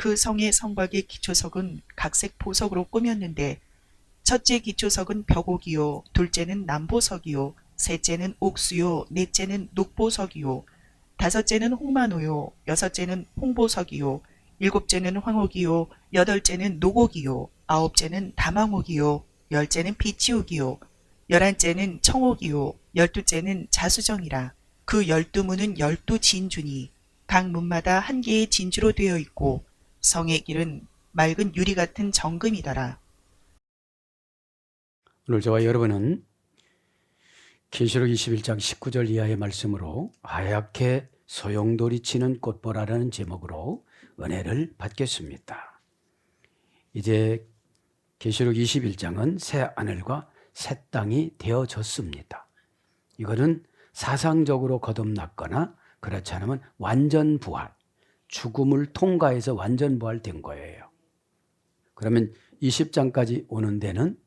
그 성의 성곽의 기초석은 각색 보석으로 꾸몄는데 첫째 기초석은 벽옥이요, 둘째는 남보석이요, 셋째는 옥수요, 넷째는 녹보석이요, 다섯째는 홍만호요, 여섯째는 홍보석이요, 일곱째는 황옥이요, 여덟째는 녹옥이요, 아홉째는 다망옥이요, 열째는 비치옥이요, 열한째는 청옥이요, 열두째는 자수정이라. 그 12문은 12진주니 각 문마다 한 개의 진주로 되어 있고 성의 길은 맑은 유리 같은 정금이더라. 오늘 저와 여러분은 계시록 21장 19절 이하의 말씀으로 하얗게 소용돌이 치는 꽃보라라는 제목으로 은혜를 받겠습니다. 이제 계시록 21장은 새 하늘과 새 땅이 되어졌습니다. 이거는 사상적으로 거듭났거나 그렇지 않으면 완전 부활, 죽음을 통과해서 완전 부활된 거예요. 그러면 20장까지 오는 데는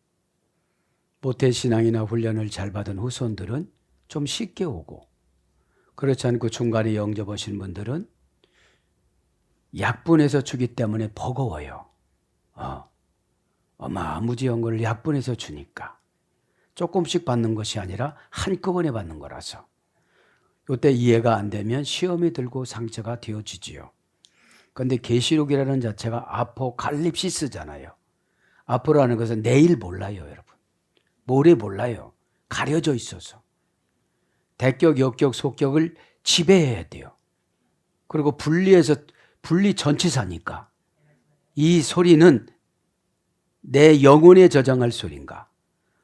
모태신앙이나 훈련을 잘 받은 후손들은 좀 쉽게 오고, 그렇지 않고 중간에 영접 오신 분들은 약분해서 주기 때문에 버거워요. 어마무지한 걸 약분해서 주니까 조금씩 받는 것이 아니라 한꺼번에 받는 거라서 이때 이해가 안 되면 시험이 들고 상처가 되어지지요. 그런데 계시록이라는 자체가 아포칼립시스잖아요. 아포라는 것은 내일 몰라요, 여러분. 모레 몰라요. 가려져 있어서. 대격, 역격, 속격을 지배해야 돼요. 그리고 분리 전치사니까 이 소리는 내 영혼에 저장할 소리인가,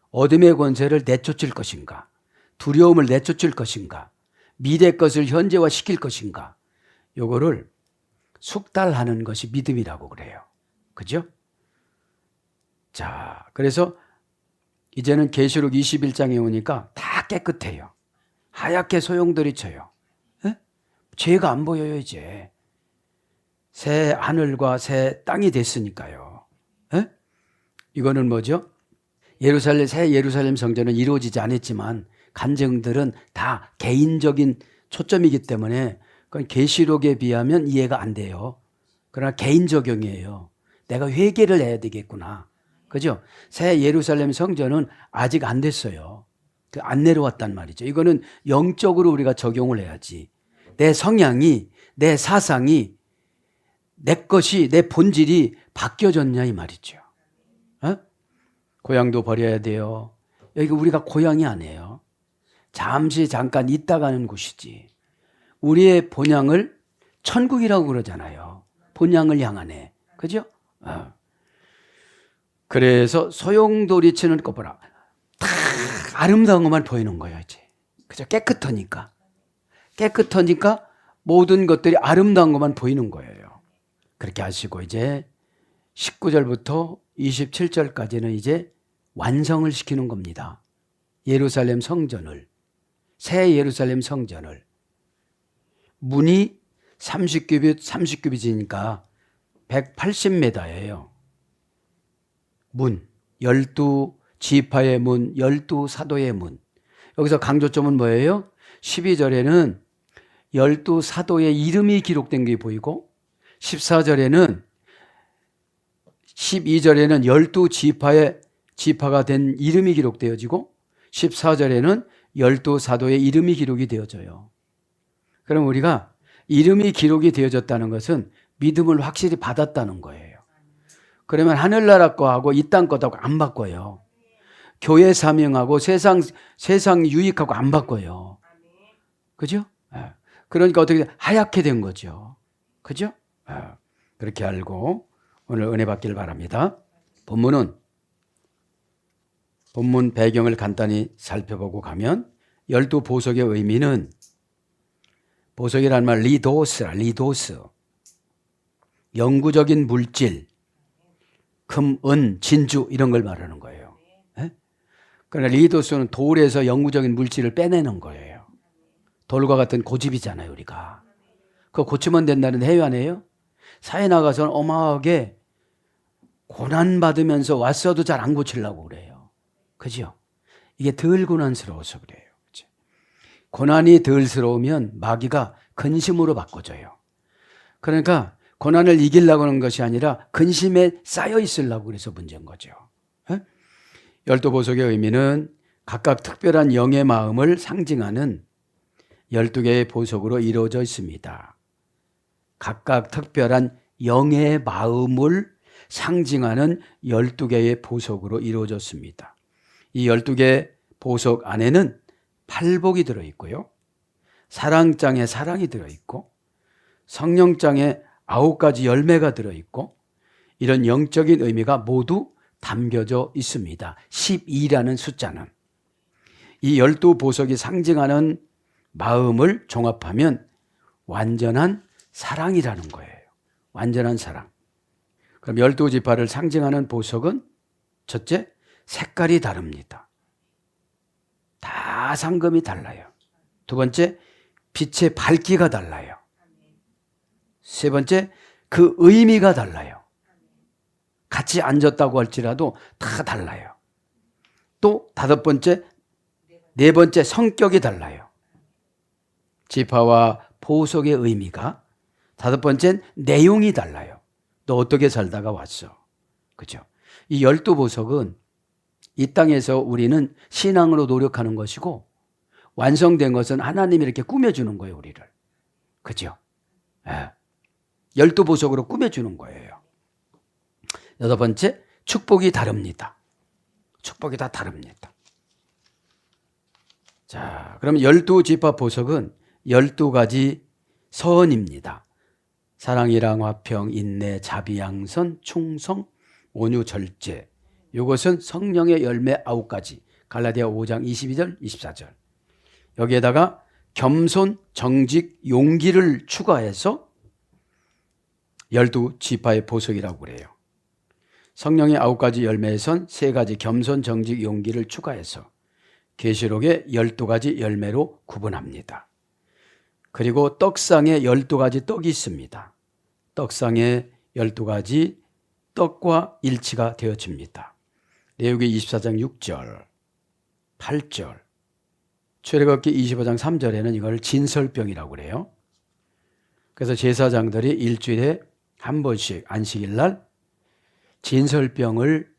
어둠의 권세를 내쫓을 것인가, 두려움을 내쫓을 것인가, 미래 것을 현재화시킬 것인가, 요거를 숙달하는 것이 믿음이라고 그래요. 그죠? 자, 그래서 이제는 계시록 21장에 오니까 다 깨끗해요. 하얗게 소용돌이 쳐요. 에? 죄가 안 보여요, 이제. 새 하늘과 새 땅이 됐으니까요. 에? 이거는 뭐죠? 새 예루살렘 성전은 이루어지지 않았지만 간증들은 다 개인적인 초점이기 때문에 그건 계시록에 비하면 이해가 안 돼요. 그러나 개인 적용이에요. 내가 회개를 해야 되겠구나. 그죠? 새 예루살렘 성전은 아직 안 됐어요. 안 내려왔단 말이죠. 이거는 영적으로 우리가 적용을 해야지. 내 성향이, 내 사상이, 내 것이, 내 본질이 바뀌어졌냐 이 말이죠. 고향도 버려야 돼요. 여기가 우리가 고향이 아니에요. 잠깐 있다가는 곳이지. 우리의 본향을 천국이라고 그러잖아요. 본향을 향하네. 그죠? 그래서 소용돌이 치는 것 보라. 다 아름다운 것만 보이는 거예요, 이제. 그죠? 깨끗하니까 모든 것들이 아름다운 것만 보이는 거예요. 그렇게 하시고 이제 19절부터 27절까지는 이제 완성을 시키는 겁니다. 예루살렘 성전을, 새 예루살렘 성전을. 문이 30규빗이니까 180m예요. 문, 12지파의 문, 12사도의 문. 여기서 강조점은 뭐예요? 12절에는 12사도의 이름이 기록된 게 보이고 12절에는 12지파가 된 이름이 기록되어지고 14절에는 12사도의 이름이 기록이 되어져요. 그럼 우리가 이름이 기록이 되어졌다는 것은 믿음을 확실히 받았다는 거예요. 그러면 하늘나라 거하고 이 땅 거하고 안 바꿔요. 교회 사명하고 세상 유익하고 안 바꿔요. 그죠? 그러니까 어떻게 하얗게 된 거죠. 그죠? 그렇게 알고 오늘 은혜 받기를 바랍니다. 본문 배경을 간단히 살펴보고 가면 12보석의 의미는, 보석이라는 말 리도스, 영구적인 물질, 금, 은, 진주 이런 걸 말하는 거예요. 그러나 리도스는 돌에서 영구적인 물질을 빼내는 거예요. 돌과 같은 고집이잖아요, 우리가. 그거 고치면 된다는 해외 아니에요? 사회 나가서는 어마하게 고난받으면서 왔어도 잘 안 고치려고 그래요. 그죠? 이게 덜 고난스러워서 그래요. 그치? 고난이 덜스러우면 마귀가 근심으로 바꿔줘요. 그러니까 고난을 이기려고 하는 것이 아니라 근심에 쌓여 있으려고 그래서 문제인 거죠. 12보석의 의미는 각각 특별한 영의 마음을 상징하는 12개의 보석으로 이루어져 있습니다. 각각 특별한 영의 마음을 상징하는 12개의 보석으로 이루어졌습니다. 이 12개 보석 안에는 팔복이 들어있고요. 사랑장에 사랑이 들어있고 성령장에 9가지 열매가 들어있고 이런 영적인 의미가 모두 담겨져 있습니다. 12라는 숫자는. 이 12보석이 상징하는 마음을 종합하면 완전한 사랑이라는 거예요. 완전한 사랑. 그럼 12지파를 상징하는 보석은 첫째, 색깔이 다릅니다. 다 상금이 달라요. 두 번째, 빛의 밝기가 달라요. 세 번째, 그 의미가 달라요. 같이 앉았다고 할지라도 다 달라요. 또 다섯 번째, 네 번째, 성격이 달라요. 지파와 보석의 의미가. 다섯 번째는 내용이 달라요. 너 어떻게 살다가 왔어? 그죠? 이 12보석은 이 땅에서 우리는 신앙으로 노력하는 것이고 완성된 것은 하나님이 이렇게 꾸며주는 거예요, 우리를. 그죠? 12보석으로 꾸며주는 거예요. 여섯 번째, 축복이 다릅니다. 축복이 다 다릅니다. 자, 그럼 12지파 보석은 12가지 선입니다. 사랑이랑 화평, 인내, 자비, 양선, 충성, 온유, 절제. 이것은 성령의 열매 9가지. 갈라디아 5장 22절, 24절. 여기에다가 겸손, 정직, 용기를 추가해서 12지파의 보석이라고 그래요. 성령의 9가지 열매에선 3가지 겸손, 정직, 용기를 추가해서 계시록의 12가지 열매로 구분합니다. 그리고 떡상에 12가지 떡이 있습니다. 떡상에 12가지 떡과 일치가 되어집니다. 레위기 24장 6절, 8절, 출애굽기 25장 3절에는 이걸 진설병이라고 그래요. 그래서 제사장들이 일주일에 한 번씩 안식일 날 진설병을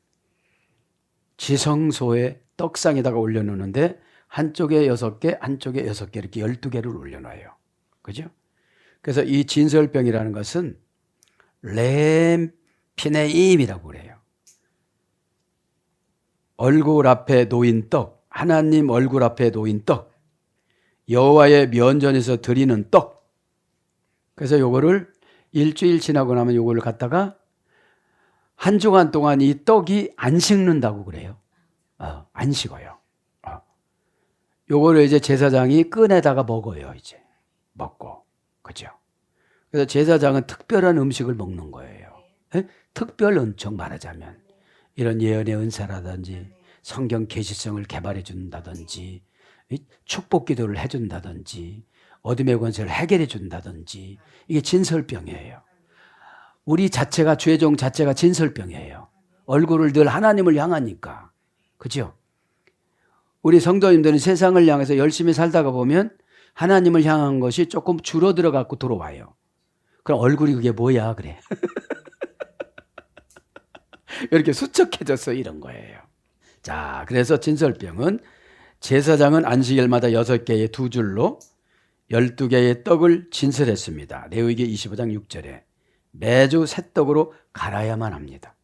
지성소에 떡상에다가 올려놓는데 한쪽에 6개, 한쪽에 6개 이렇게 12개를 올려놔요. 그죠? 그래서 이 진설병이라는 것은 렘피네임이라고 그래요. 얼굴 앞에 놓인 떡, 하나님 얼굴 앞에 놓인 떡, 여호와의 면전에서 드리는 떡. 그래서 요거를 일주일 지나고 나면 요거를 갖다가 한 주간 동안 이 떡이 안 식는다고 그래요. 안 식어요. 요거를 이제 제사장이 꺼내다가 먹어요. 이제 먹고. 그죠? 그래서 제사장은 특별한 음식을 먹는 거예요. 특별 은총 말하자면 이런 예언의 은사라든지 성경 계시성을 개발해 준다든지 축복 기도를 해 준다든지 어둠의 권세를 해결해 준다든지 이게 진설병이에요. 우리 자체가 죄종 자체가 진설병이에요. 얼굴을 늘 하나님을 향하니까. 그죠? 우리 성도님들은 세상을 향해서 열심히 살다가 보면 하나님을 향한 것이 조금 줄어들어 갖고 들어와요. 그럼 얼굴이 그게 뭐야 그래. 이렇게 수척해져서 이런 거예요. 자, 그래서 진설병은 제사장은 안식일마다 6개의 2줄로 12개의 떡을 진설했습니다. 레위기 25장 6절에 매주 새 떡으로 갈아야만 합니다.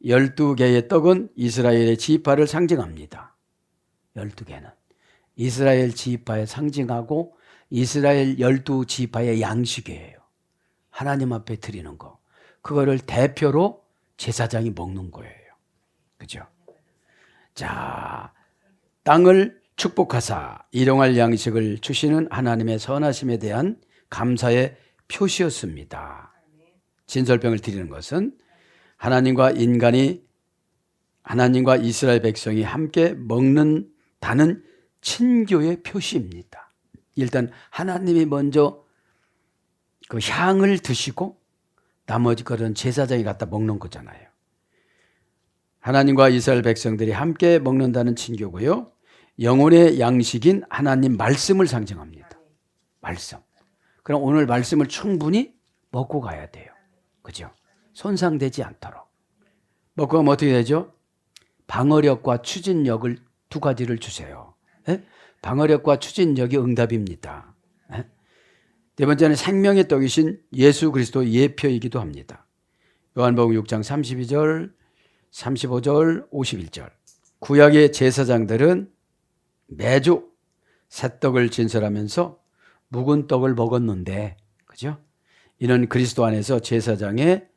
12개의 떡은 이스라엘의 지파를 상징합니다. 12개는 이스라엘 지파에 상징하고 이스라엘 12지파의 양식이에요. 하나님 앞에 드리는 거. 그거를 대표로 제사장이 먹는 거예요. 그죠? 자, 땅을 축복하사 일용할 양식을 주시는 하나님의 선하심에 대한 감사의 표시였습니다. 진설병을 드리는 것은 하나님과 이스라엘 백성이 함께 먹는다는 친교의 표시입니다. 일단 하나님이 먼저 그 향을 드시고 나머지 것은 제사장이 갖다 먹는 거잖아요. 하나님과 이스라엘 백성들이 함께 먹는다는 친교고요. 영혼의 양식인 하나님 말씀을 상징합니다. 말씀. 그럼 오늘 말씀을 충분히 먹고 가야 돼요. 그죠? 손상되지 않도록. 뭐 그럼 어떻게 되죠? 방어력과 추진력을 두 가지를 주세요. 예? 방어력과 추진력이 응답입니다. 예? 네 번째는 생명의 떡이신 예수 그리스도 예표이기도 합니다. 요한복음 6장 32절, 35절, 51절. 구약의 제사장들은 매주 새떡을 진설하면서 묵은 떡을 먹었는데, 그죠? 이는 그리스도 안에서 제사장의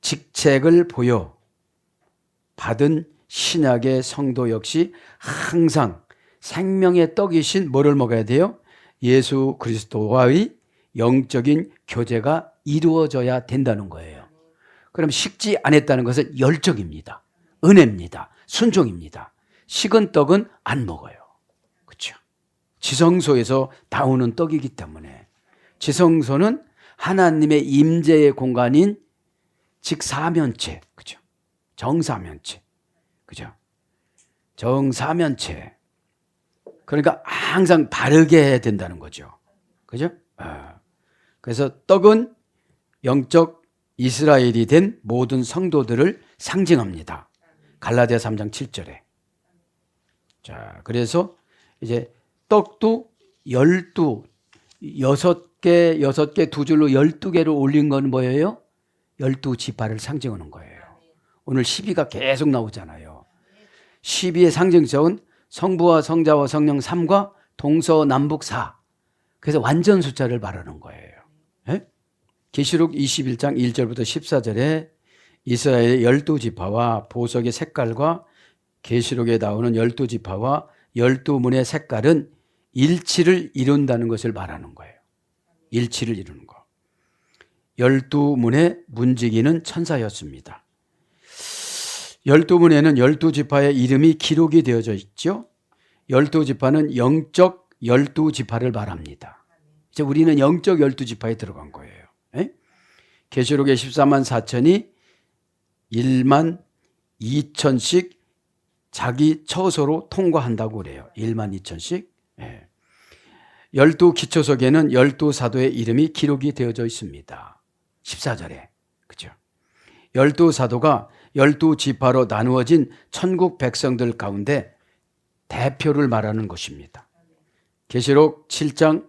직책을 보여 받은 신약의 성도 역시 항상 생명의 떡이신 뭐를 먹어야 돼요? 예수 그리스도와의 영적인 교제가 이루어져야 된다는 거예요. 그럼 식지 않았다는 것은 열정입니다. 은혜입니다. 순종입니다. 식은 떡은 안 먹어요. 그렇죠? 지성소에서 나오는 떡이기 때문에 지성소는 하나님의 임재의 공간인 즉 사면체, 그죠? 정사면체, 그죠? 정사면체. 그러니까 항상 바르게 해야 된다는 거죠. 그죠? 그래서 떡은 영적 이스라엘이 된 모든 성도들을 상징합니다. 갈라디아 3장 7절에. 자, 그래서 이제 떡도 6개 두 줄로 12개를 올린 건 뭐예요? 12지파를 상징하는 거예요. 오늘 12가 계속 나오잖아요. 12의 상징성은 성부와 성자와 성령 3과 동서남북 4. 그래서 완전 숫자를 말하는 거예요. 예? 계시록 21장 1절부터 14절에 이스라엘의 12지파와 보석의 색깔과 계시록에 나오는 12지파와 12문의 색깔은 일치를 이룬다는 것을 말하는 거예요. 일치를 이루는 거. 12문의 문지기는 천사였습니다. 12문에는 12지파의 이름이 기록이 되어져 있죠. 12지파는 영적 12지파를 말합니다. 이제 우리는 영적 12지파에 들어간 거예요. 계시록의 14만 4천이 1만 2천씩 자기 처소로 통과한다고 그래요. 1만 2천씩. 12기초석에는 12사도의 이름이 기록이 되어져 있습니다. 14절에. 그죠? 12사도가 12지파로 나누어진 천국 백성들 가운데 대표를 말하는 것입니다. 계시록 7장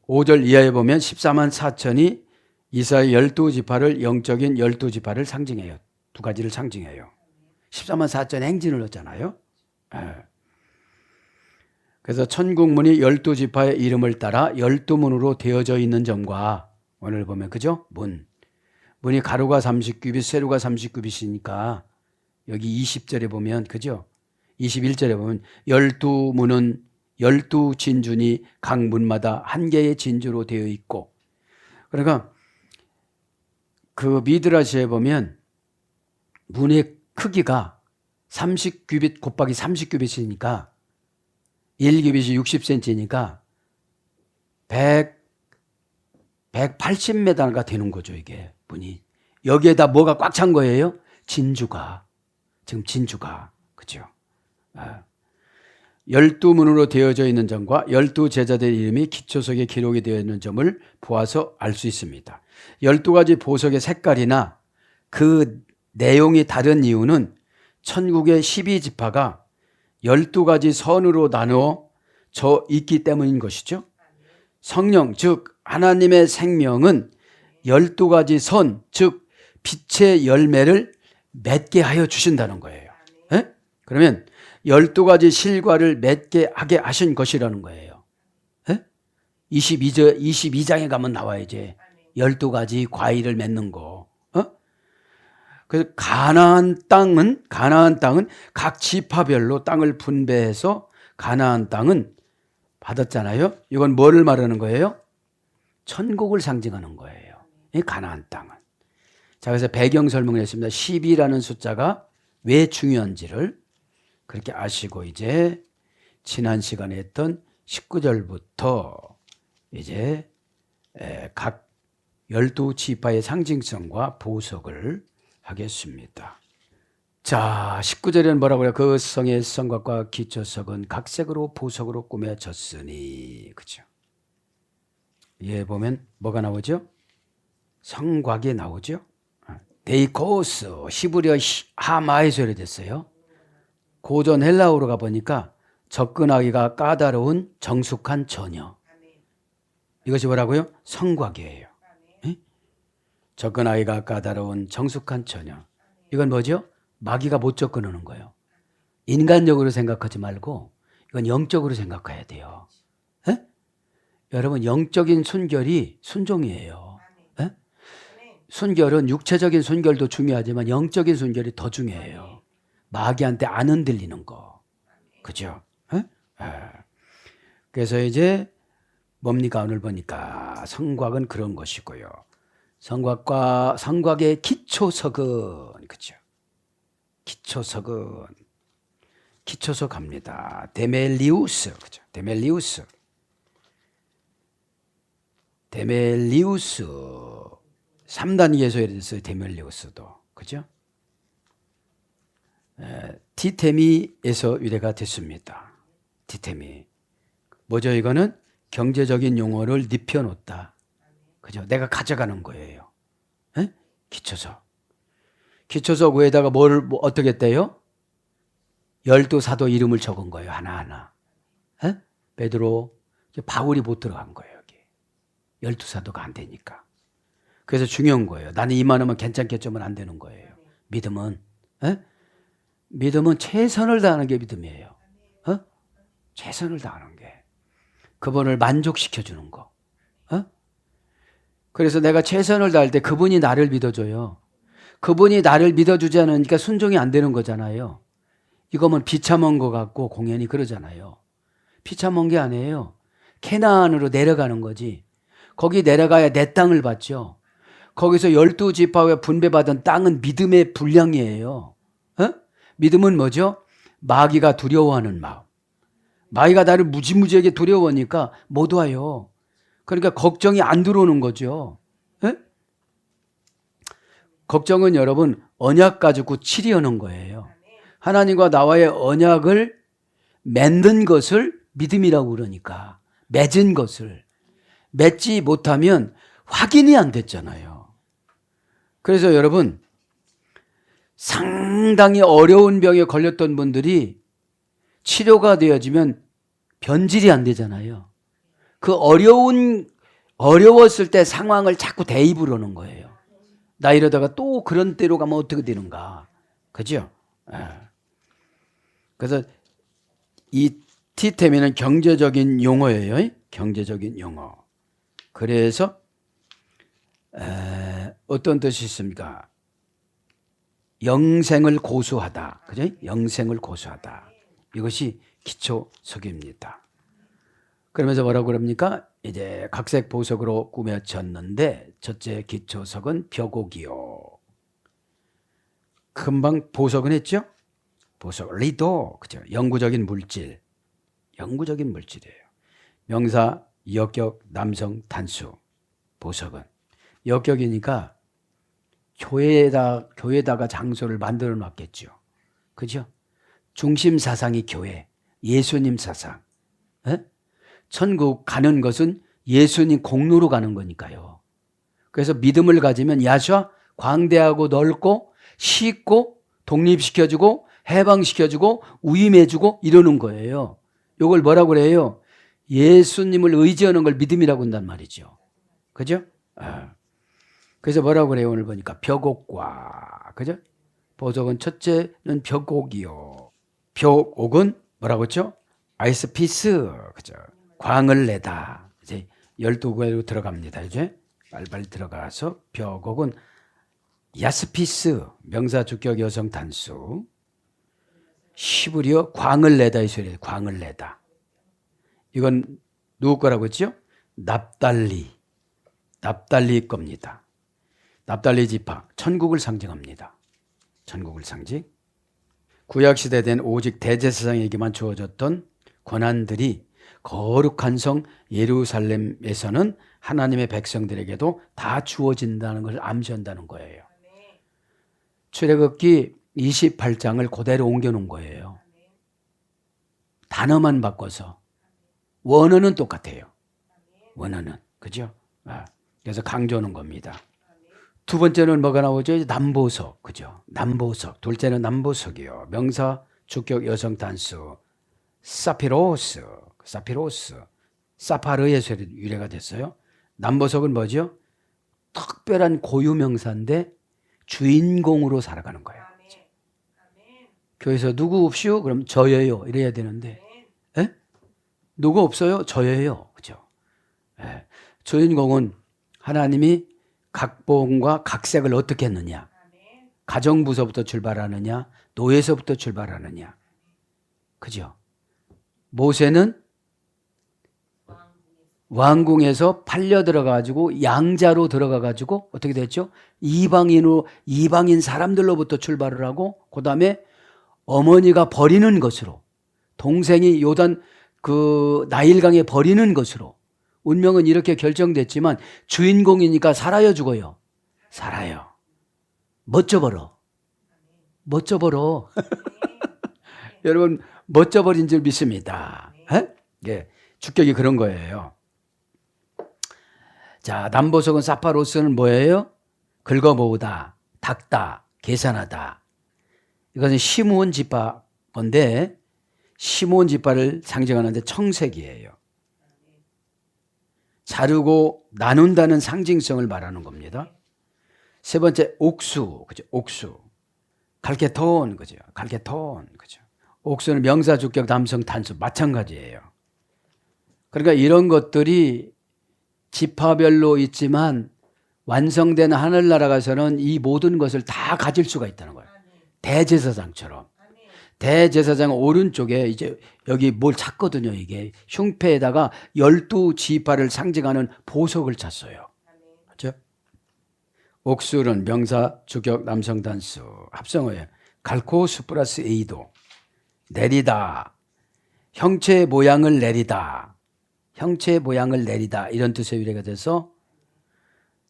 5절 이하에 보면 14만 4천이 이스라엘 12지파를 영적인 12지파를 상징해요. 두 가지를 상징해요. 14만 4천 행진을 했잖아요. 그래서 천국문이 12지파의 이름을 따라 12문으로 되어져 있는 점과 오늘 보면 그죠? 문이 가로가 30규빗, 세로가 30규빗이니까 여기 20절에 보면 그죠? 21절에 보면 12문은 12진주니 각 문마다 한 개의 진주로 되어 있고, 그러니까 그 미드라시에 보면 문의 크기가 30규빗 곱하기 30규빗이니까 1규빗이 60cm니까 180m가 되는 거죠. 이게 문이. 여기에다 뭐가 꽉 찬 거예요? 진주가. 지금 진주가. 그죠? 12문으로 되어져 있는 점과 12제자들의 이름이 기초석에 기록이 되어 있는 점을 보아서 알 수 있습니다. 12가지 보석의 색깔이나 그 내용이 다른 이유는 천국의 12지파가 12가지 선으로 나누어져 있기 때문인 것이죠. 성령, 즉 하나님의 생명은 12가지 선, 즉 빛의 열매를 맺게 하여 주신다는 거예요. 네? 그러면 12가지 실과를 맺게 하게 하신 것이라는 거예요. 네? 22장에 가면 나와요. 이제 12가지 과일을 맺는 거. 그래서 가나안 땅은 각 지파별로 땅을 분배해서 가나안 땅은 받았잖아요. 이건 뭐를 말하는 거예요? 천국을 상징하는 거예요. 이 가나안 땅은. 자, 그래서 배경 설명을 했습니다. 10이라는 숫자가 왜 중요한지를 그렇게 아시고 이제 지난 시간에 했던 19절부터 이제 각 12지파의 상징성과 보석을 하겠습니다. 자, 19절에는 뭐라고 해요? 그 성의 성곽과 기초석은 각색으로 보석으로 꾸며졌으니. 그죠? 예, 보면 뭐가 나오죠? 성곽에 나오죠. 데이코스, 히브리어 하마에서 됐어요. 고전 헬라어로 가보니까 접근하기가 까다로운 정숙한 처녀. 이것이 뭐라고요? 성곽이에요. 접근하기가 까다로운 정숙한 처녀. 이건 뭐죠? 마귀가 못 접근하는 거예요. 인간적으로 생각하지 말고 이건 영적으로 생각해야 돼요. 에? 여러분 영적인 순결이 순종이에요. 에? 순결은 육체적인 순결도 중요하지만 영적인 순결이 더 중요해요. 마귀한테 안 흔들리는 거. 그죠? 에? 그래서 이제 뭡니까? 오늘 보니까 성곽은 그런 것이고요. 성곽의 기초석은 그죠? 기초석 합니다. 데멜리우스 그죠? 데멜리우스 3단계에서 됐어요. 데멜리우스도 그죠? 디테미에서 유래가 됐습니다. 디테미 뭐죠? 이거는 경제적인 용어를 눕혀놓다. 그죠? 내가 가져가는 거예요. 에? 기초석 위에다가 뭐 어떻게 했대요? 12사도 이름을 적은 거예요. 하나하나. 에? 베드로, 바울이 못 들어간 거예요. 여기. 12사도가 안 되니까. 그래서 중요한 거예요. 나는 이만하면 괜찮겠지만 안 되는 거예요. 믿음은. 에? 믿음은 최선을 다하는 게 믿음이에요. 어? 최선을 다하는 게. 그분을 만족시켜주는 거. 어? 그래서 내가 최선을 다할 때 그분이 나를 믿어줘요. 그분이 나를 믿어주지 않으니까 순종이 안 되는 거잖아요. 이거면 비참한 것 같고 공연히 그러잖아요. 비참한 게 아니에요. 캐나안으로 내려가는 거지. 거기 내려가야 내 땅을 받죠. 거기서 12지파에 분배받은 땅은 믿음의 분량이에요. 어? 믿음은 뭐죠? 마귀가 두려워하는 마음. 마귀가 나를 무지무지하게 두려워하니까 못 와요. 그러니까 걱정이 안 들어오는 거죠. 에? 걱정은 여러분 언약 가지고 치려는 거예요. 하나님과 나와의 언약을 맺는 것을 믿음이라고 그러니까 맺은 것을 맺지 못하면 확인이 안 됐잖아요. 그래서 여러분 상당히 어려운 병에 걸렸던 분들이 치료가 되어지면 변질이 안 되잖아요. 그 어려웠을 때 상황을 자꾸 대입을 하는 거예요. 나 이러다가 또 그런 때로 가면 어떻게 되는가. 그죠? 그래서 이 티테미는 경제적인 용어예요. 경제적인 용어. 그래서 어떤 뜻이 있습니까? 영생을 고수하다. 그죠? 영생을 고수하다. 이것이 기초석입니다. 그러면서 뭐라고 그럽니까? 이제 각색 보석으로 꾸며졌는데 첫째 기초석은 벼곡이요. 금방 보석은 했죠? 보석, 리도, 그죠? 영구적인 물질. 영구적인 물질이에요. 명사, 역격, 남성, 단수. 보석은. 역격이니까 교회에다가 장소를 만들어 놨겠죠. 그죠? 중심 사상이 교회. 예수님 사상. 에? 천국 가는 것은 예수님 공로로 가는 거니까요. 그래서 믿음을 가지면 야수와 광대하고 넓고 쉽고 독립시켜주고 해방시켜주고 위임해주고 이러는 거예요. 이걸 뭐라고 그래요? 예수님을 의지하는 걸 믿음이라고 한단 말이죠. 그죠? 그래서 뭐라고 그래요? 오늘 보니까 벼곡과 그죠? 보석은 첫째는 벼곡이요. 벼곡은 뭐라고 했죠? 아이스피스 그죠? 광을 내다. 이제 12개로 들어갑니다. 이제 빨리빨리 들어가서 벼곡은 야스피스 명사 주격 여성 단수. 히브리어 광을 내다 이 소리예요. 광을 내다. 이건 누구 거라고 했죠? 납달리 겁니다. 납달리 지파 천국을 상징합니다. 천국을 상징. 구약시대 된 오직 대제사장에게만 주어졌던 권한들이 거룩한 성 예루살렘에서는 하나님의 백성들에게도 다 주어진다는 것을 암시한다는 거예요. 출애굽기 28장을 그대로 옮겨놓은 거예요. 단어만 바꿔서. 원어는 똑같아요. 원어는. 그죠? 그래서 강조하는 겁니다. 두 번째는 뭐가 나오죠? 이제 남보석, 그죠? 남보석. 둘째는 남보석이요. 명사, 주격, 여성 단수. 사피로스, 사피로스. 사파르에서 유래가 됐어요. 남보석은 뭐죠? 특별한 고유명사인데 주인공으로 살아가는 거예요. 교회에서 누구 없이요? 그럼 저예요. 이래야 되는데, 에? 누구 없어요? 저예요. 그죠? 예. 주인공은 하나님이 각본과 각색을 어떻게 했느냐? 가정부서부터 출발하느냐? 노예서부터 출발하느냐? 그죠? 모세는 왕궁에서 팔려 들어가가지고 양자로 들어가가지고 어떻게 됐죠? 이방인 사람들로부터 출발을 하고 그 다음에 어머니가 버리는 것으로 동생이 요단 그 나일강에 버리는 것으로 운명은 이렇게 결정됐지만 주인공이니까 살아요 죽어요? 살아요. 멋져버려. 멋져버려. 여러분 멋져버린 줄 믿습니다. 예, 주격이 그런 거예요. 자, 남보석은 사파로스는 뭐예요? 긁어모으다, 닦다, 계산하다. 이것은 시므온 지파 건데 시므온 지파를 상징하는데 청색이에요. 자르고 나눈다는 상징성을 말하는 겁니다. 세 번째 옥수, 그죠? 옥수. 갈케톤, 그죠? 갈케톤, 그죠? 옥수는 명사, 주격, 남성, 단수 마찬가지예요. 그러니까 이런 것들이 지파별로 있지만 완성된 하늘나라 가서는 이 모든 것을 다 가질 수가 있다는 거예요. 대제사장처럼. 대제사장 오른쪽에 이제 여기 뭘 찾거든요. 이게 흉패에다가 12지파를 상징하는 보석을 찼어요. 그렇죠? 옥술은 명사, 주격, 남성, 단수 합성어예요. 갈코스 플러스 에이도. 내리다. 형체의 모양을 내리다. 형체의 모양을 내리다. 이런 뜻의 유래가 돼서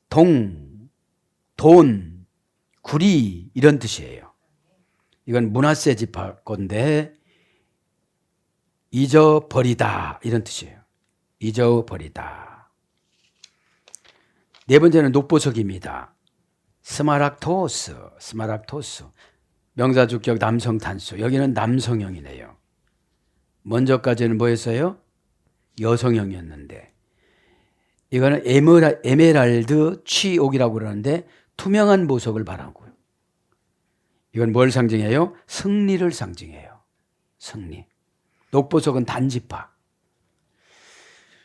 돈, 구리 이런 뜻이에요. 이건 문하세 지파 건데 잊어버리다 이런 뜻이에요. 잊어버리다. 네 번째는 녹보석입니다. 스마락토스, 스마락토스. 명사, 주격, 남성, 단수. 여기는 남성형이네요. 먼저까지는 뭐였어요? 여성형이었는데 이거는 에메랄드 취옥이라고 그러는데 투명한 보석을 말하고요. 이건 뭘 상징해요? 승리를 상징해요. 승리. 녹보석은 단지파.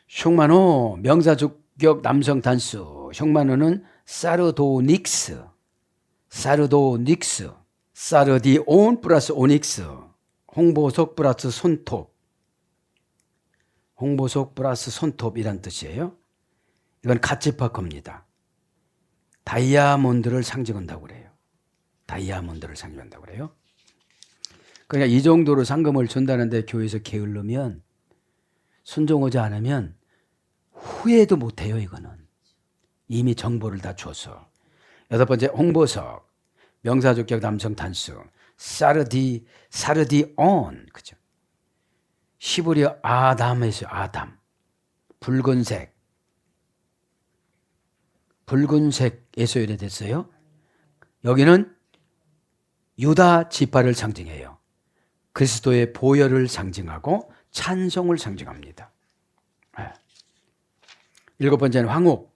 흉마노 명사, 주격, 남성, 단수. 흉마노는 사르도닉스, 사르도닉스, 사르디온 플러스 오닉스. 홍보석 플러스 손톱. 홍보석 플러스 손톱이란 뜻이에요. 이건 갓지파 겁니다. 다이아몬드를 상징한다고 그래요. 다이아몬드를 상징한다고 그래요. 그러니까 이 정도로 상금을 준다는데 교회에서 게을르면 순종하지 않으면 후회도 못해요. 이거는 이미 정보를 다 줘서. 여섯 번째 홍보석 명사, 주격, 남성, 단수. 사르디온 그죠? 시브리어 아담에서 아담. 붉은색에서 유래됐어요. 여기는 유다 지파를 상징해요. 그리스도의 보혈을 상징하고 찬송을 상징합니다. 일곱 번째는 황옥.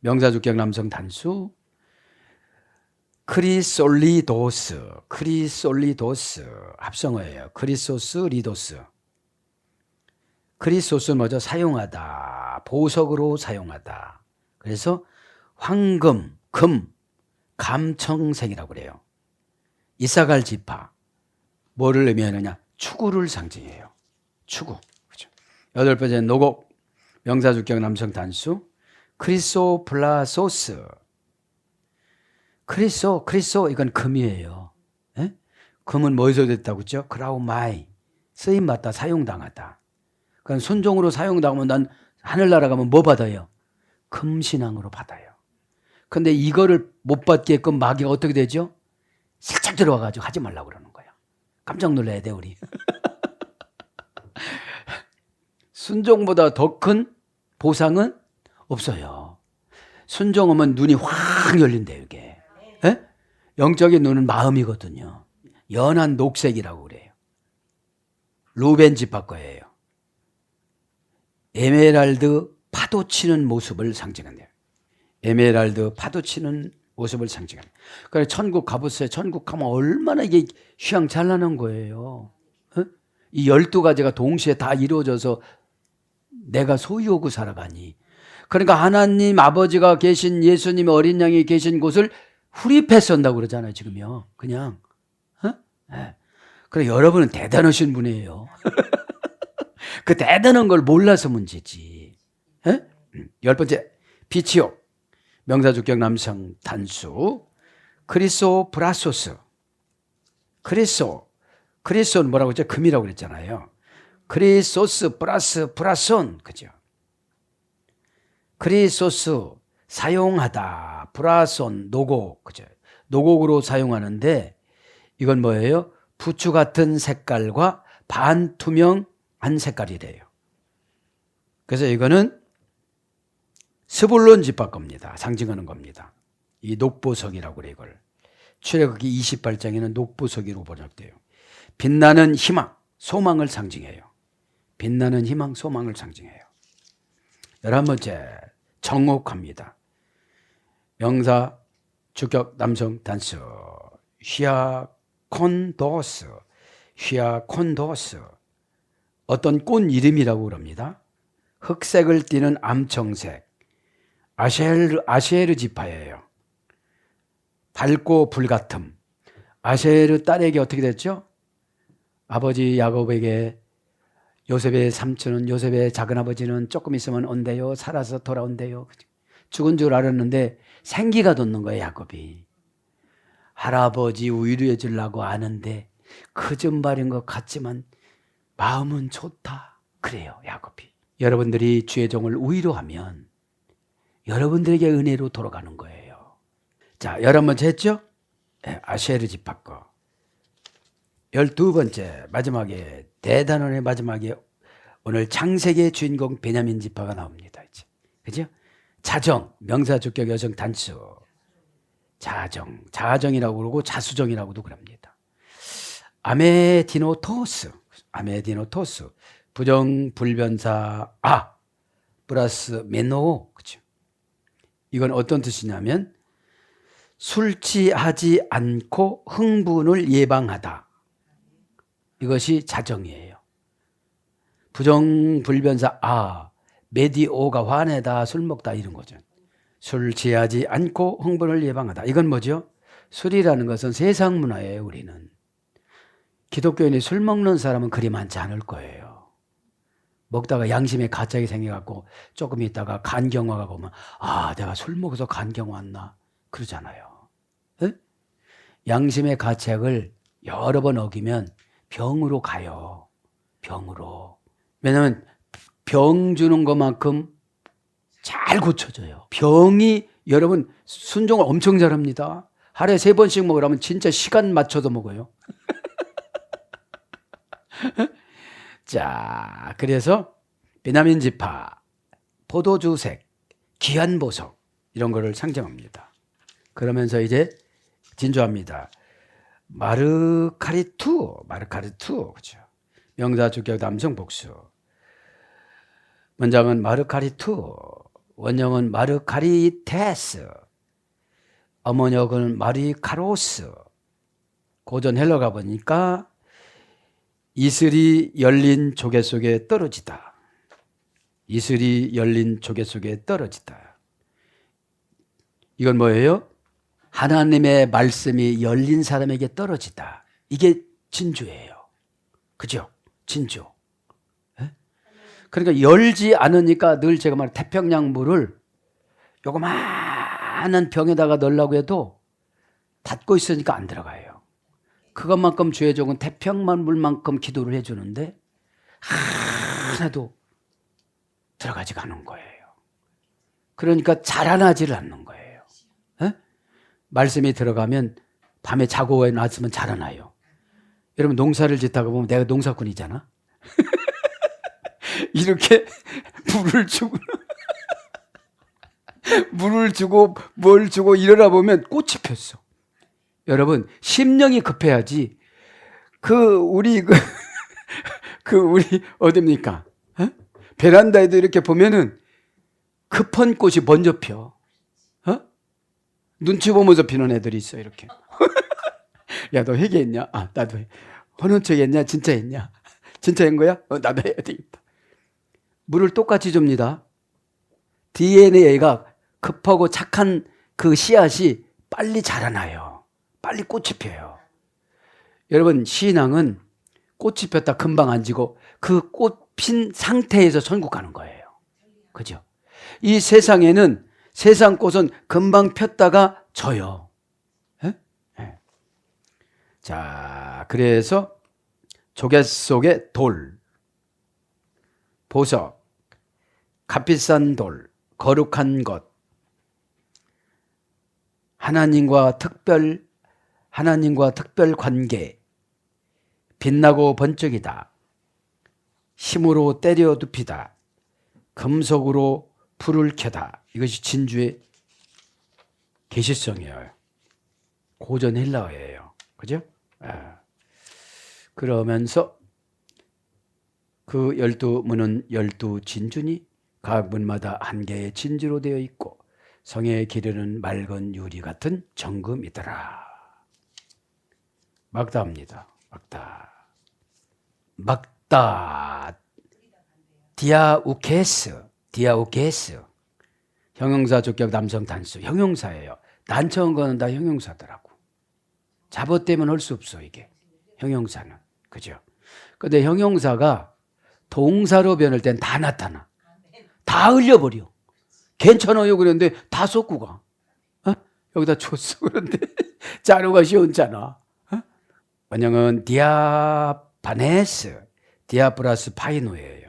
명사, 주격, 남성, 단수. 크리솔리도스, 크리솔리도스 합성어예요. 크리소스, 리도스. 크리소스는 뭐죠? 사용하다, 보석으로 사용하다. 그래서 황금, 금, 감청색이라고 그래요. 이사갈 지파 뭐를 의미하느냐? 추구를 상징해요. 추구. 그렇죠? 여덟 번째 노곡. 명사, 주격, 남성, 단수. 크리소플라소스. 크리소 이건 금이에요. 에? 금은 뭐에서 됐다고 했죠? 크라우마이. 쓰임받다, 사용당하다. 그러니까 순종으로 사용당하면 난 하늘나라 가면 뭐 받아요? 금신앙으로 받아요. 근데 이거를 못 받게끔 마귀가 어떻게 되죠? 살짝 들어와가지고 하지 말라고 그러는 거예요. 깜짝 놀라야 돼 우리. 순종보다 더 큰 보상은 없어요. 순종하면 눈이 확 열린대요, 이게. 예? 영적인 눈은 마음이거든요. 연한 녹색이라고 그래요. 루벤 지파 거예요. 에메랄드 파도 치는 모습을 상징한대요. 에메랄드 파도 치는 모습을 상징합니다. 그래 천국 가보세요. 천국 가면 얼마나 이게 휘황찬란한 거예요. 어? 이 12가지가 동시에 다 이루어져서 내가 소유하고 살아가니. 그러니까 하나님 아버지가 계신 예수님의 어린 양이 계신 곳을 후립했선다고 그러잖아요. 지금요. 그냥. 네. 그래 여러분은 대단하신 분이에요. 그 대단한 걸 몰라서 문제지. 네? 10번째 빛이요. 명사주격 남성 단수 크리소 브라소스. 크리소는 뭐라고 했죠? 금이라고 그랬잖아요. 크리소스 플러스 브라손. 그죠? 크리소스 사용하다. 브라손 노곡. 그죠? 노곡으로 사용하는데 이건 뭐예요? 부추 같은 색깔과 반투명한 색깔이래요. 그래서 이거는 스불론 지파 겁니다. 상징하는 겁니다. 이 녹보석이라고 그래요. 이걸 출애굽기 28장에는 녹보석이로 번역돼요. 빛나는 희망, 소망을 상징해요. 빛나는 희망, 소망을 상징해요. 11번째 정옥합니다. 명사 주격 남성 단수 휘아콘도스. 어떤 꽃 이름이라고 그럽니다. 흑색을 띠는 암청색 아셰르 지파예요. 밝고 불같음. 아셰르 딸에게 어떻게 됐죠? 아버지 야곱에게 요셉의 삼촌은 요셉의 작은아버지는 조금 있으면 온대요. 살아서 돌아온대요. 죽은 줄 알았는데 생기가 돋는 거예요. 야곱이. 할아버지 위로해 주려고 아는데 거짓말인 것 같지만 마음은 좋다. 그래요. 야곱이. 여러분들이 주의 종을 위로하면 여러분들에게 은혜로 돌아가는 거예요. 자, 11번째 했죠? 네, 아셰르 지파 거. 12번째 마지막에 대단원의 마지막에 오늘 창세기의 주인공 베냐민 지파가 나옵니다. 이제. 그죠? 자정, 명사주격 여성 단수. 자정이라고 그러고 자수정이라고도 그럽니다. 아메디노토스, 부정 불변사 플러스 메노. 그죠? 이건 어떤 뜻이냐면 술 취하지 않고 흥분을 예방하다. 이것이 자정이에요. 부정불변사 메디오가 화내다, 술 먹다 이런 거죠. 술 취하지 않고 흥분을 예방하다. 이건 뭐죠? 술이라는 것은 세상 문화예요. 우리는. 기독교인이 술 먹는 사람은 그리 많지 않을 거예요. 먹다가 양심에 가책이 생겨갖고 조금 있다가 간경화가 보면 내가 술 먹어서 간경화 왔나 그러잖아요. 에? 양심의 가책을 여러 번 어기면 병으로 가요. 병으로. 왜냐하면 병 주는 것만큼 잘 고쳐져요. 병이 여러분 순종을 엄청 잘합니다. 하루에 3번씩 먹으라면 진짜 시간 맞춰서 먹어요. 자, 그래서 베냐민 지파, 포도주색, 귀한 보석 이런 거를 상징합니다. 그러면서 이제 진주합니다. 마르카리투, 그렇죠. 명사주격 남성 복수. 원장은 마르카리투, 원형은 마르카리테스, 어머니역은 마리카로스. 고전 헬러 가보니까 이슬이 열린 조개 속에 떨어지다. 이슬이 열린 조개 속에 떨어지다. 이건 뭐예요? 하나님의 말씀이 열린 사람에게 떨어지다. 이게 진주예요. 그죠? 진주. 에? 그러니까 열지 않으니까 늘 제가 말한 태평양 물을 요거만한 병에다가 넣으려고 해도 닫고 있으니까 안 들어가요. 그것만큼 주의 종은 태평양 물만큼 기도를 해주는데 하나도 들어가지가 않은 거예요. 그러니까 자라나지를 않는 거예요. 에? 말씀이 들어가면 밤에 자고 나왔으면 자라나요. 여러분 농사를 짓다가 보면 내가 농사꾼이잖아. 이렇게 물을 주고 물을 주고 뭘 주고 이러다 보면 꽃이 폈어. 여러분, 심령이 급해야지. 우리 어딥니까? 어? 베란다에도 이렇게 보면은 급한 꽃이 먼저 펴. 어? 눈치 보면서 피는 애들이 있어, 이렇게. 야, 너 회개했냐? 아, 나도 해. 허는 척 했냐? 진짜 했냐? 진짜 한 거야? 나도 해야 되겠다. 물을 똑같이 줍니다. DNA가 급하고 착한 그 씨앗이 빨리 자라나요. 빨리 꽃이 펴요. 여러분, 신앙은 꽃이 폈다 금방 안 지고 그 꽃 핀 상태에서 천국 가는 거예요. 그죠? 이 세상에는 세상 꽃은 금방 폈다가 져요. 에? 에. 자, 그래서 조개 속에 돌, 보석, 값비싼 돌, 거룩한 것, 하나님과 특별 관계, 빛나고 번쩍이다, 힘으로 때려 눕히다, 금속으로 불을 켜다. 이것이 진주의 계시성이에요. 고전 헬라어예요. 그죠? 그러면서 그 12문은 12진주니 각 문마다 한 개의 진주로 되어 있고 성에 기르는 맑은 유리 같은 정금이더라. 막다입니다. 막다. 디아우케스. 형용사 조격 남성 단수. 형용사예요. 난처한 거는 다 형용사더라고. 잡어떼면 할 수 없어, 이게. 형용사는. 그죠? 근데 형용사가 동사로 변할 땐 다 나타나. 다 흘려버려. 괜찮아요 그랬는데 다 쏟고 가. 어? 여기다 줬어 그런데 자루가 시원찮아. 어? 원형은 디아바네스, 디아 플러스 파이노예요.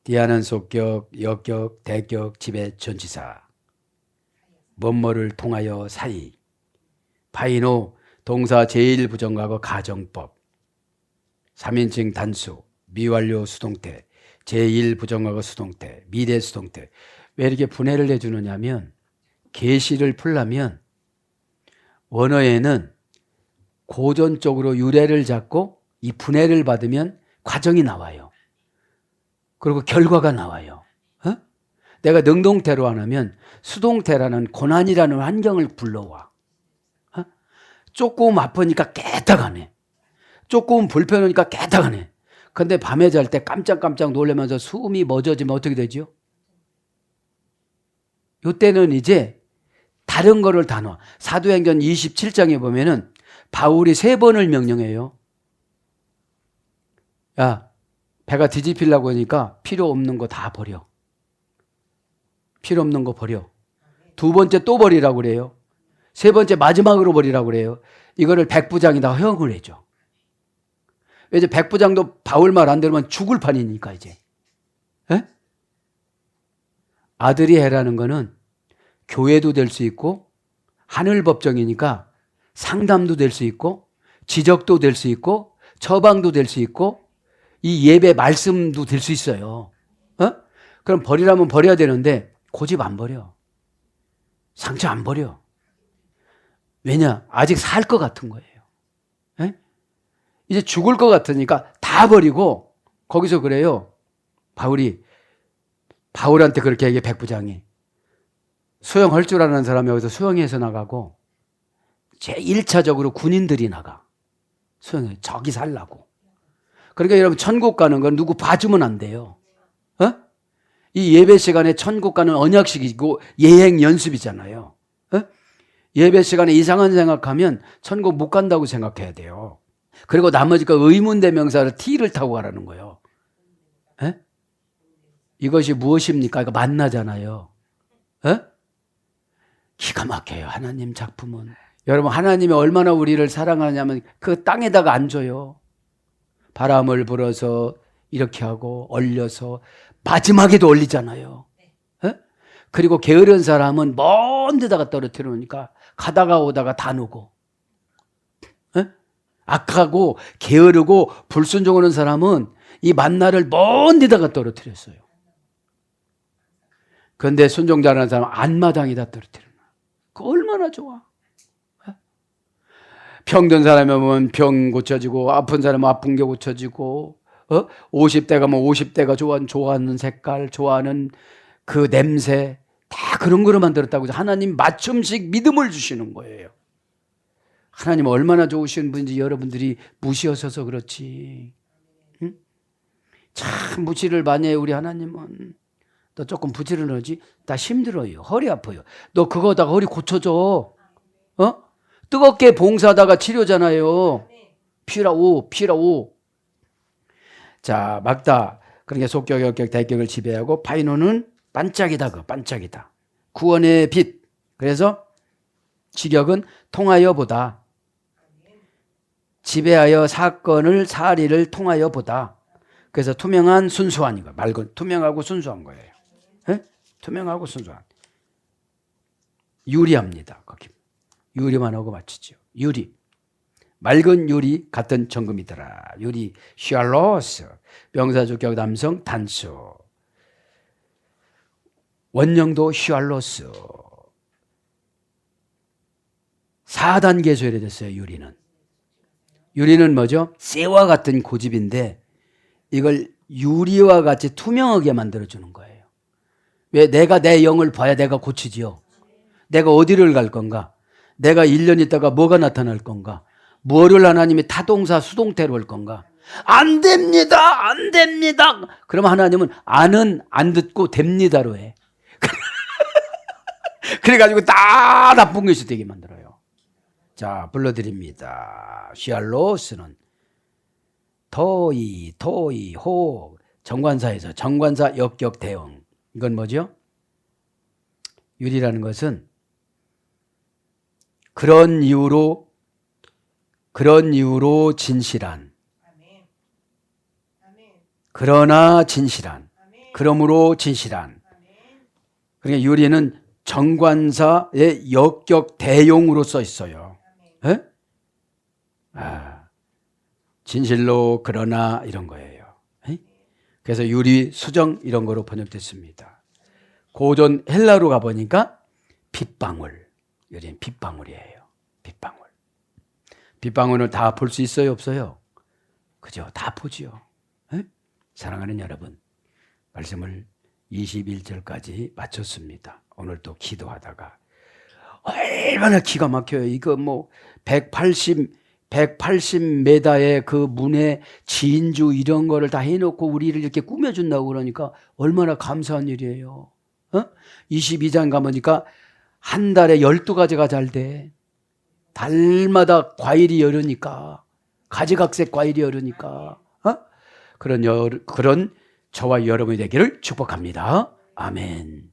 디아는 속격, 역격, 대격, 지배, 전치사. 뭐뭐를 통하여 사이. 파이노, 동사 제1부정과거 가정법. 3인칭 단수, 미완료 수동태, 제1부정과거 수동태, 미래 수동태. 왜 이렇게 분해를 해주느냐면 계시를 풀려면 원어에는 고전적으로 유래를 잡고 이 분해를 받으면 과정이 나와요. 그리고 결과가 나와요. 어? 내가 능동태로 안 하면 수동태라는 고난이라는 환경을 불러와. 어? 조금 아프니까 깨딱하네. 조금 불편하니까 깨딱하네. 근데 밤에 잘 때 깜짝깜짝 놀라면서 숨이 멎어지면 어떻게 되죠? 이때는 이제 다른 거를 다 넣어. 사도행전 27장에 보면은 바울이 3번을 명령해요. 야, 배가 뒤집히려고 하니까 필요 없는 거 다 버려. 필요 없는 거 버려. 2번째 또 버리라고 그래요. 3번째 마지막으로 버리라고 그래요. 이거를 백부장이 다 허용을 해줘. 이제 백부장도 바울 말 안 들으면 죽을 판이니까 이제. 에? 아들이 해라는 거는 교회도 될 수 있고 하늘 법정이니까 상담도 될 수 있고 지적도 될 수 있고 처방도 될 수 있고 이 예배 말씀도 될 수 있어요. 어? 그럼 버리라면 버려야 되는데 고집 안 버려. 상처 안 버려. 왜냐? 아직 살 것 같은 거예요. 에? 이제 죽을 것 같으니까 다 버리고 거기서 그래요. 바울한테 그렇게 얘기해. 백부장이 수영할 줄 아는 사람이 여기서 수영해서 나가고 제1차적으로 군인들이 나가. 수영해. 저기 살라고. 그러니까 여러분 천국 가는 건 누구 봐주면 안 돼요. 어? 이 예배 시간에 천국 가는 언약식이고 예행 연습이잖아요. 어? 예배 시간에 이상한 생각하면 천국 못 간다고 생각해야 돼요. 그리고 나머지 그 의문대명사를 T를 타고 가라는 거예요. 에? 이것이 무엇입니까? 이거 만나잖아요. 에? 기가 막혀요. 하나님 작품은. 여러분 하나님이 얼마나 우리를 사랑하냐면 그 땅에다가 안 줘요. 바람을 불어서 이렇게 하고 얼려서 마지막에도 얼리잖아요. 에? 그리고 게으른 사람은 먼 데다가 떨어뜨려 놓으니까 가다가 오다가 다 녹고. 에? 악하고 게으르고 불순종하는 사람은 이 만나를 먼 데다가 떨어뜨렸어요. 그런데 순종 잘하는 사람은 안마당에다 떨어뜨리는 거야. 그 얼마나 좋아. 병든 사람이 오면 병 고쳐지고, 아픈 사람은 아픈 게 고쳐지고, 50대가 뭐 50대가 좋아하는 색깔, 좋아하는 그 냄새, 다 그런 거로 만들었다고. 하나님 맞춤식 믿음을 주시는 거예요. 하나님 얼마나 좋으신 분인지 여러분들이 무시하셔서 그렇지. 응? 참 무시를 많이 해요, 우리 하나님은. 너 조금 부지런하지? 나 힘들어요. 허리 아파요. 너 그거다가 허리 고쳐줘. 뜨겁게 봉사하다가 치료잖아요. 피라오. 자, 막다. 그러니까 속격, 역격, 대격을 지배하고, 파이노는 반짝이다. 반짝이다. 구원의 빛. 그래서 직역은 통하여 보다. 지배하여 사건을 사리를 통하여 보다. 그래서 투명한 순수한 이거. 맑은 투명하고 순수한 거예요. 네? 투명하고 순수한. 유리합니다. 거기. 유리만 하고 맞추죠. 유리. 맑은 유리 같은 정금이더라. 유리 샬로스. 명사주격 남성 단수. 원형도 샬로스. 4단계에서 이래됐어요. 유리는. 유리는 뭐죠? 쇠와 같은 고집인데 이걸 유리와 같이 투명하게 만들어주는 거예요. 왜? 내가 내 영을 봐야 내가 고치지요. 내가 어디를 갈 건가? 내가 1년 있다가 뭐가 나타날 건가? 뭐를 하나님이 타동사 수동태로 할 건가? 안 됩니다. 안 됩니다. 그러면 하나님은 안 듣고 됩니다로 해. 그래가지고 다 나쁜 것이 되게 만들어요. 자, 불러드립니다. 시알로스는 토이, 호. 정관사에서 정관사 역격 대응. 이건 뭐죠? 유리라는 것은 그런 이유로 진실한. 그러나 진실한. 그러므로 진실한. 그러니까 유리는 정관사의 역격 대용으로 써 있어요. 에? 진실로 그러나 이런 거예요. 에? 그래서 유리 수정 이런 거로 번역됐습니다. 고전 헬라로 가보니까 빗방울. 유리는 빗방울이에요. 빗방울. 빗방울을 다 볼 수 있어요? 없어요? 그죠? 다 보지요. 에? 사랑하는 여러분, 말씀을 21절까지 마쳤습니다. 오늘 또 기도하다가 얼마나 기가 막혀요. 이거 뭐 180m의 그 문에 진주 이런 거를 다 해놓고 우리를 이렇게 꾸며준다고 그러니까 얼마나 감사한 일이에요. 22장 가보니까 한 달에 12가지가 잘 돼. 달마다 과일이 여르니까, 가지각색 과일이 여르니까, 그런 저와 여러분이 되기를 축복합니다. 아멘.